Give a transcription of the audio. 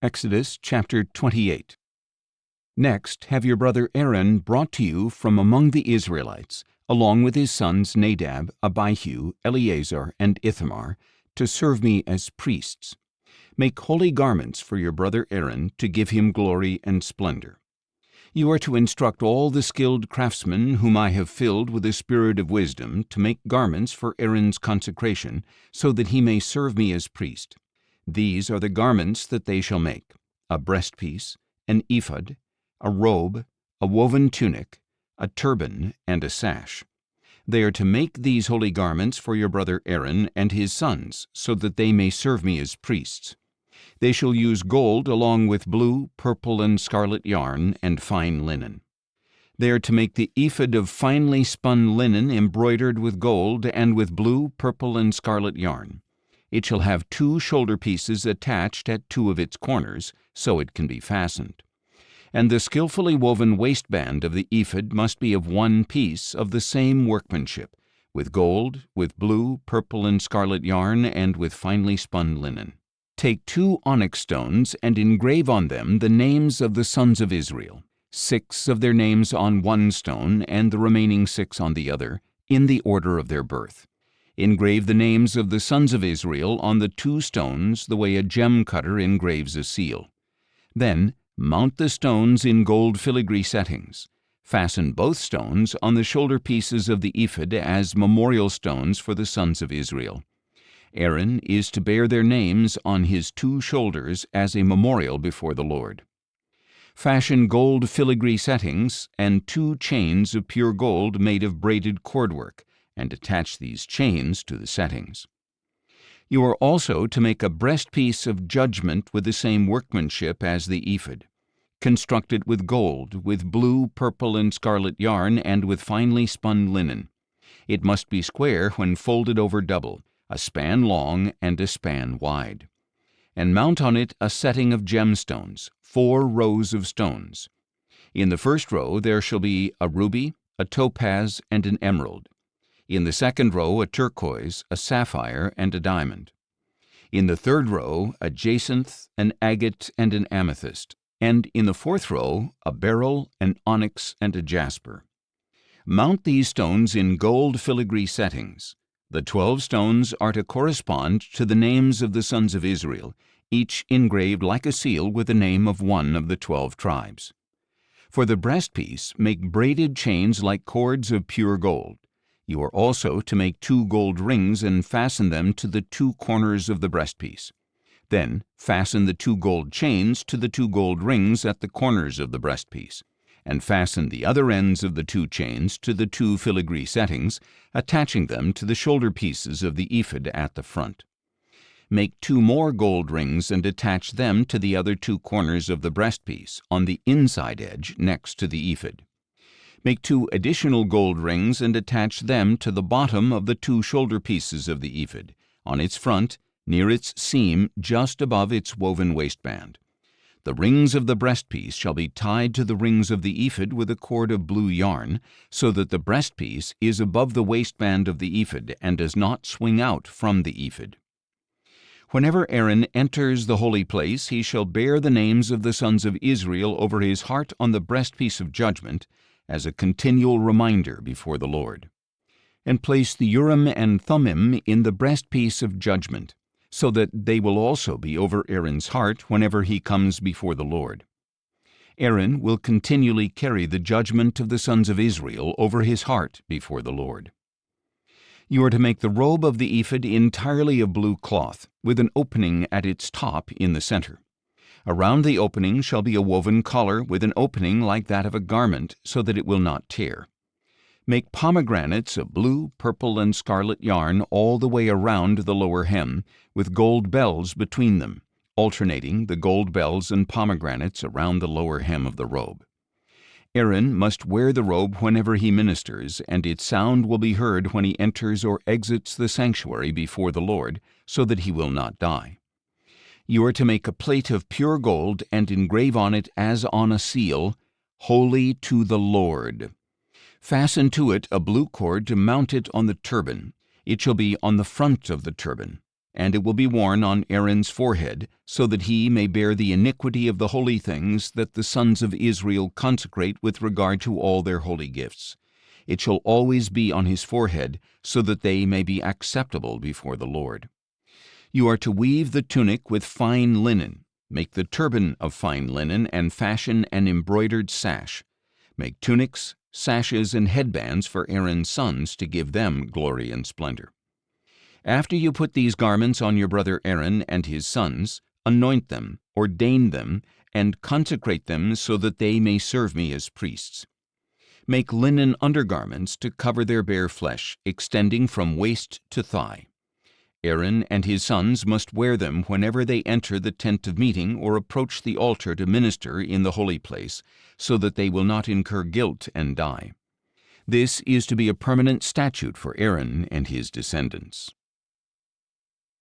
Exodus chapter 28. Next, have your brother Aaron brought to you from among the Israelites, along with his sons Nadab, Abihu, Eleazar, and Ithamar, to serve me as priests. Make holy garments for your brother Aaron to give him glory and splendor. You are to instruct all the skilled craftsmen whom I have filled with a spirit of wisdom to make garments for Aaron's consecration, so that he may serve me as priest. These are the garments that they shall make: a breastpiece, an ephod, a robe, a woven tunic, a turban, and a sash. They are to make these holy garments for your brother Aaron and his sons, so that they may serve me as priests. They shall use gold along with blue, purple, and scarlet yarn and fine linen. They are to make the ephod of finely spun linen embroidered with gold and with blue, purple, and scarlet yarn. It shall have 2 shoulder pieces attached at 2 of its corners, so it can be fastened. And the skillfully woven waistband of the ephod must be of 1 piece of the same workmanship, with gold, with blue, purple, and scarlet yarn, and with finely spun linen. Take 2 onyx stones and engrave on them the names of the sons of Israel, 6 of their names on 1 stone and the remaining 6 on the other, in the order of their birth. Engrave the names of the sons of Israel on the 2 stones the way a gem cutter engraves a seal. Then mount the stones in gold filigree settings. Fasten both stones on the shoulder pieces of the ephod as memorial stones for the sons of Israel. Aaron is to bear their names on his 2 shoulders as a memorial before the Lord. Fashion gold filigree settings and 2 chains of pure gold made of braided cordwork, and attach these chains to the settings. You are also to make a breastpiece of judgment with the same workmanship as the ephod. Construct it with gold, with blue, purple, and scarlet yarn, and with finely spun linen. It must be square when folded over double, a span long and a span wide. And mount on it a setting of gemstones, 4 rows of stones. In the first row there shall be a ruby, a topaz, and an emerald. In the second row a turquoise, a sapphire, and a diamond. In the third row a jacinth, an agate, and an amethyst. And in the fourth row a beryl, an onyx, and a jasper. Mount these stones in gold filigree settings. The 12 stones are to correspond to the names of the sons of Israel, each engraved like a seal with the name of one of the 12 tribes. For the breastpiece, make braided chains like cords of pure gold. You are also to make 2 gold rings and fasten them to the 2 corners of the breastpiece. Then fasten the 2 gold chains to the 2 gold rings at the corners of the breastpiece, and fasten the other ends of the 2 chains to the 2 filigree settings, attaching them to the shoulder pieces of the ephod at the front. Make 2 more gold rings and attach them to the other 2 corners of the breastpiece, on the inside edge next to the ephod. Make 2 additional gold rings and attach them to the bottom of the 2 shoulder pieces of the ephod, on its front, near its seam just above its woven waistband. The rings of the breastpiece shall be tied to the rings of the ephod with a cord of blue yarn, so that the breastpiece is above the waistband of the ephod and does not swing out from the ephod. Whenever Aaron enters the holy place, he shall bear the names of the sons of Israel over his heart on the breastpiece of judgment, as a continual reminder before the Lord. And place the Urim and Thummim in the breastpiece of judgment, so that they will also be over Aaron's heart whenever he comes before the Lord. Aaron will continually carry the judgment of the sons of Israel over his heart before the Lord. You are to make the robe of the ephod entirely of blue cloth, with an opening at its top in the center. Around the opening shall be a woven collar with an opening like that of a garment, so that it will not tear. Make pomegranates of blue, purple, and scarlet yarn all the way around the lower hem, with gold bells between them, alternating the gold bells and pomegranates around the lower hem of the robe. Aaron must wear the robe whenever he ministers, and its sound will be heard when he enters or exits the sanctuary before the Lord, so that he will not die. You are to make a plate of pure gold and engrave on it as on a seal, "Holy to the Lord." Fasten to it a blue cord to mount it on the turban. It shall be on the front of the turban. and it will be worn on Aaron's forehead, so that he may bear the iniquity of the holy things that the sons of Israel consecrate with regard to all their holy gifts. It shall always be on his forehead, so that they may be acceptable before the Lord. You are to weave the tunic with fine linen. Make the turban of fine linen, and fashion an embroidered sash. Make tunics, sashes, and headbands for Aaron's sons to give them glory and splendor. After you put these garments on your brother Aaron and his sons, anoint them, ordain them, and consecrate them so that they may serve me as priests. Make linen undergarments to cover their bare flesh, extending from waist to thigh. Aaron and his sons must wear them whenever they enter the tent of meeting or approach the altar to minister in the holy place, so that they will not incur guilt and die. This is to be a permanent statute for Aaron and his descendants.